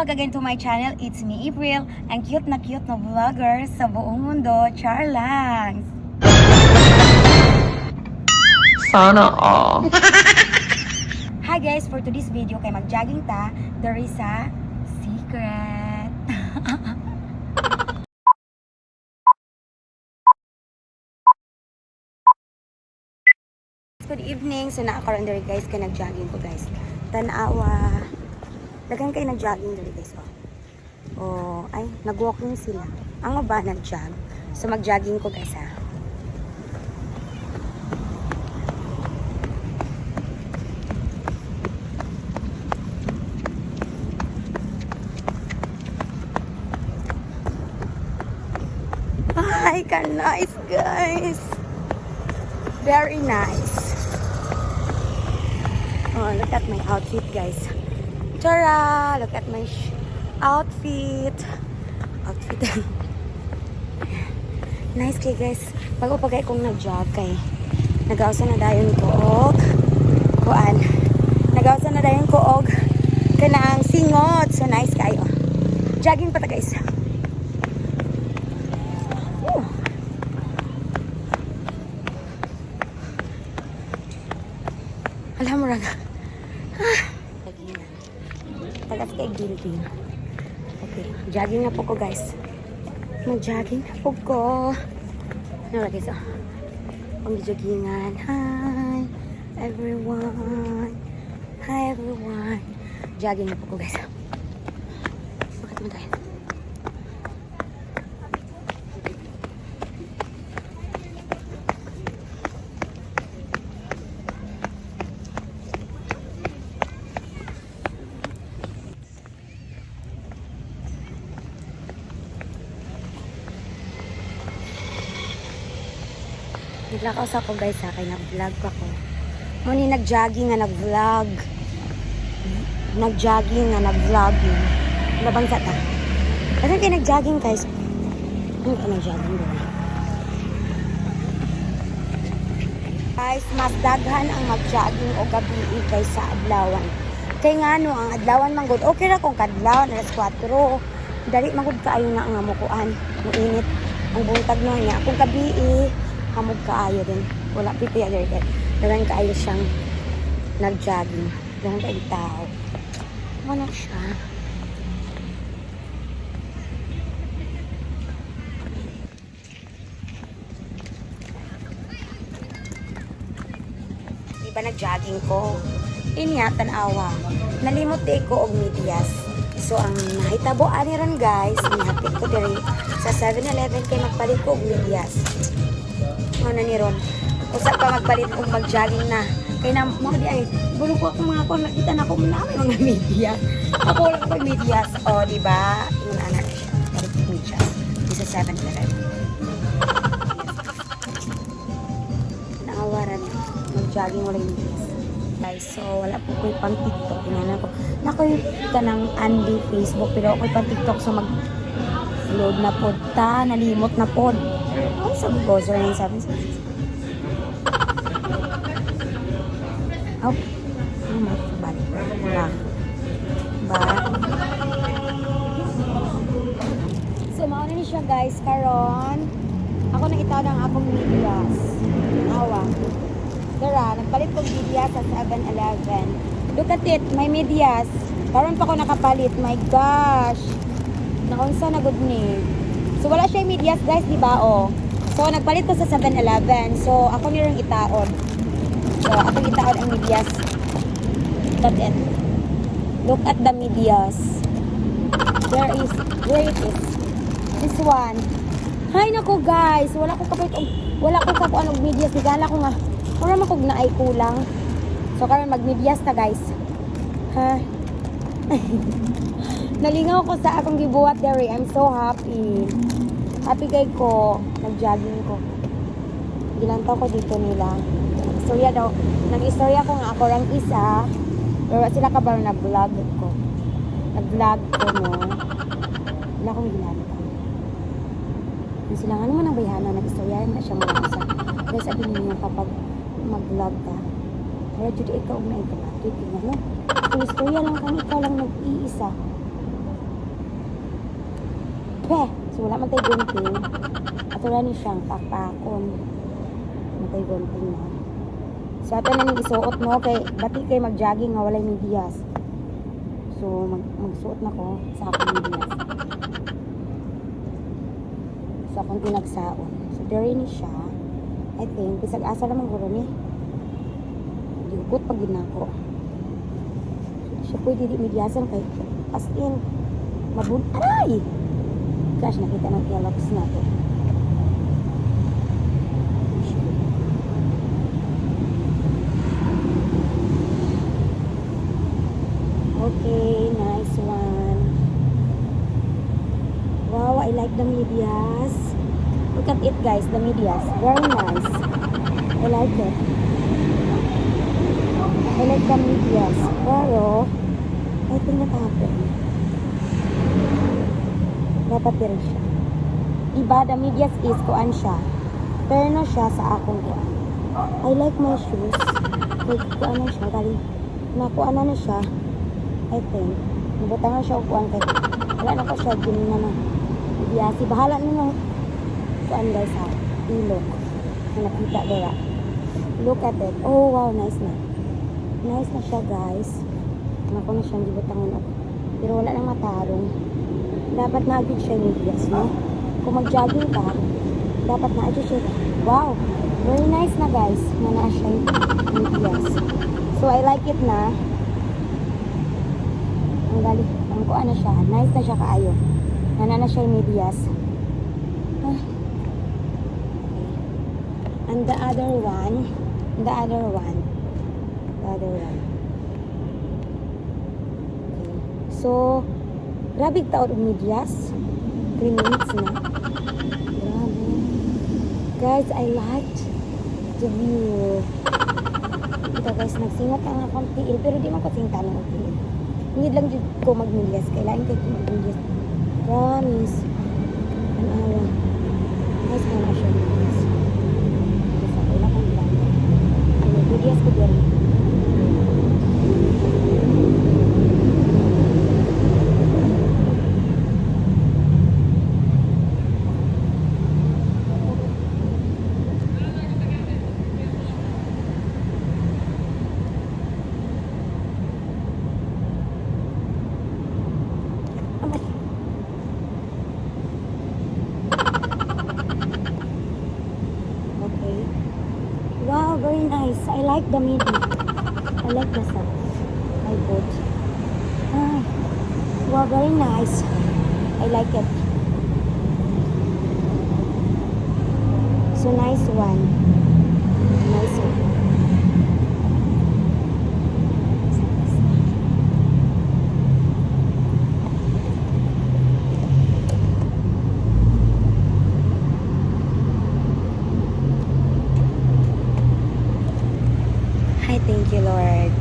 back again to my channel. It's me, April, ang cute na vlogger sa buong mundo. Char lang! Sana all. Hi guys, for today's video kay mag-jogging ta, there is a secret. Good evening. So nakakaroon diri guys kay nag-jogging ko guys. Tanawa. Dagan kay nag-jogging diri guys. Oh, ay nag-walking sila. Ang ba nag-jog. So mag-jogging ko guys ha. Ay, ka nice guys. Very nice. Oh, look at my outfit, guys. Tara! Look at my outfit. Nice kay guys. Bago pa kay kong nag-jog kay nag-ausa na dayon ko og kuan. Nag-ausa na dayon ko og kanang singot. So nice kayo. Jogging pa ta guys. Alam mo raga. Tagas kay guilty. Okay, jogging na po ko guys. Mag-jogging na po ko. Ano guys oh. Pang-joggingan. Hi everyone. Hi everyone. Jogging na po ko guys. Bakit naman tayo? Naglakaw sa ako guys ha, kaya nag-vlog pa ko. Muni nag-jogging nga nag-vlog. Nag-jogging nga nag-vlogging. Nabangsa ta. Kasi kayo nag-jogging guys. Ano ka nag-jogging doon? Guys, mas daghan ang mag-jogging o gabi kaysa adlawan. Kaya nga no, ang adlawan manggod. Okay ra kung kadlaw, alas 4. Dali manggod kaayo na ang amukuan. Muinit ang buntag no niya. Kung gabi hamog kaayo din. Wala pipiya diri kay. Dagan kaayo siyang nag-jogging. Dagan kaayo tao. Wala siya. Diba nag-jogging ko? Inya tanawa. Nalimot di ko og medyas. So ang nahitabo ani ron guys, nihatid ko diri sa 7-Eleven kay magpalit ko og medyas. Ano ni ron? Usa pa magpalit og mag-jogging na. Kaya na mo di ay bulong ko akong mga kon nakita na ko na mga media. Ako lang pag medias. O di ba? Ingon ana siya. Palit ko medyas. Sa 7-Eleven. Naawaran mag-jogging wala medyas. Guys, so wala po ko pang TikTok. Inanan ko. Nakoy kanang Andy Facebook pero ako pang TikTok so mag-load na pod ta, nalimot na pod. Ay, sabi ko, 0977. Oh, my balik. Ba? So, mauna ni siya guys, karon. Ako nakita ng akong medyas. Awa. Tara, nagpalit kong medyas sa 7-Eleven. Look at it, may medyas. Karon pa ko nakapalit. My gosh. Naunsa na good ni. So, wala siya medyas guys, di ba? Oh. So, nagpalit ko sa 7-Eleven. So, ako nirong itaod. So, ako itaod ang medyas. Look at it. Look at the medyas. Where it is? This one. Hay nako guys. Wala ko kapalit. Wala ko kapuan og medyas. Bigala ko nga. Wala man kog naay kulang. So, karon mag-medyas ta guys. Ha? Nalingaw ko sa akong gibuhat dere. I'm so happy. Happy kay ko. Nag-jogging ko. Gilantaw ko dito nila. Istorya daw. Nag-istorya ko nga ako rang isa. Pero sila ka ba na-vlog ko. Nag-vlog ko no. Wala akong ginagawa. Yung sila nga naman ang bayhana. Nag-istorya na siya mga isa. Kaya sabihin niya kapag mag-vlog ka. Kaya dito ikaw na ikaw. Dito nga no. Kung istorya lang kang ikaw lang nag-iisa. Peh! So wala man tayo gunting. Ato na ni siyang pakpakon. Matay gunting na. So ato na ning isuot no kay bati kay mag-jogging nga walay medyas. So magsuot na ko sa akong medyas. Sa akong tinagsaon. So diri ni siya. I think bisag asa naman guro ni. Diukot pag ginako. Siya pwede di medyasan kay as in mabun. Aray! Gosh, nakita ng Kellogg's na to. Okay, nice one. Wow, I like the medias. Look at it guys, the medias. Very nice. I like it. I like the medias. Pero, I think what happened. Dapat din siya. Iba, the medias is kuan siya. Terno siya sa akong kuan. I like my shoes. Like, kuan na siya. Dali, nakuan na siya. I think. Nabutangan siya o kuan kay. Wala na ko siya. Ginina na. Medias. Bahala na ng kuan guys ha. Ilok. Na nakita dira. Look at it. Oh, wow. Nice na. Nice na siya guys. Naku na siyang gibutangan ako. Pero wala nang matarong. Dapat na-adjust siya yung medias, no? Kung mag-jogging ka, dapat na-adjust siya. Wow! Very nice na, guys. Na na-siya yung medias. So, I like it na. Ang galing. Ang kuha na siya. Nice na siya kaayo. Na siya yung medias. Ah. And the other one. Okay. So, grabe taon og medyas. 3 minutes na. Grabe. Guys, I liked the view. Ito guys, nagsingot ang akong tiil. Pero di man ko tingtan ng tiil. Hindi lang dito ko mag-medyas. Kailangan kayo mag-medyas. Promise. An hour. Guys, kaya na siya medyas. Guys, ako lang ang ilan. Medyas ko dyan. Wow, very nice. I like the midi. I like the socks. I bought. Ah, wow, very nice. I like it. So nice one. Nice one. Hi, thank you, Lord.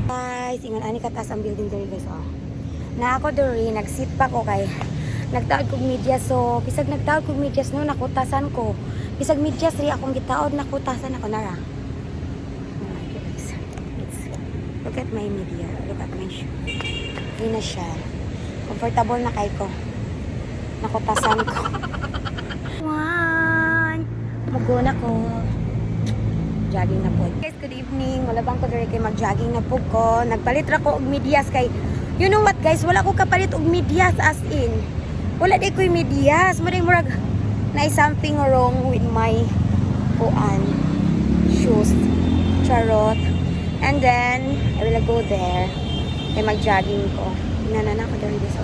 Guys, ingon ani kataas ang building diri guys, oh. Na ako diri nagsit pa ko kay nagtaod kog medyas, so bisag nagtaod kog medyas no nakutasan ko. Bisag medyas ri akong gitaod nakutasan ako nara. Look at my media. Look at my shoe. Hindi na siya. Comfortable na kay ko. Nakutasan ko. Maguna ko. Jogging na po. Guys, good evening. Malabang ko diri kay mag-jogging na po ko. Nagpalit ra ko og medyas kay you know what guys, wala ko kapalit og medyas as in. Wala di ko'y medyas. Murag na something wrong with my shoes. Charot. And then I will go there kay mag-jogging ko. Inanana ko diri guys.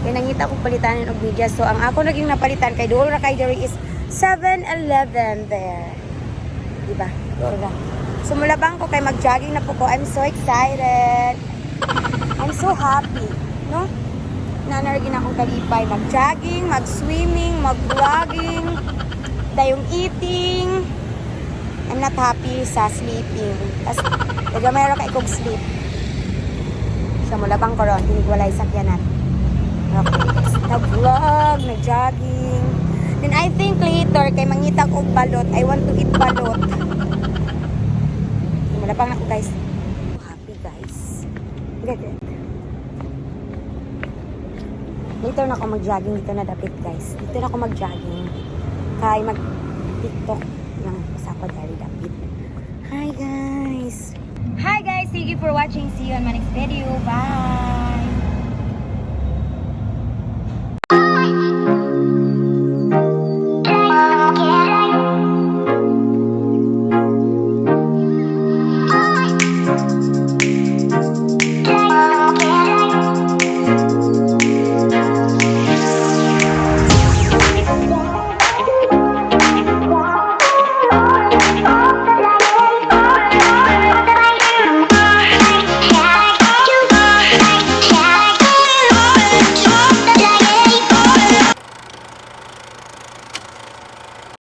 Kaya nangita ko palitanin og medyas. So ang ako naging napalitan kay duol ra kay diri is 7-Eleven there. Diba? Diba? So, mulabang ko kay mag-jogging na po ko. I'm so excited. I'm so happy. No? Nanaragin akong kalipay. Mag-jogging, mag-swimming, mag-vlogging, dayong eating. I'm not happy sa sleeping. Kasi, nagamay ra kay kong sleep. So, mulabang ko ron. Tinigwalay sakyanan. Okay. Nag-vlog, nag-jogging. Then I think later, kay mangita ko balot, I want to eat balot. Malapang na ko guys. Happy guys. Look at it. Later na ako mag-jogging. Dito na dapit, guys. Dito na ako mag-jogging. Kaya mag-tiktok yung sa ako dari dapit. Hi, guys! Hi, guys! Thank you for watching. See you on my next video. Bye!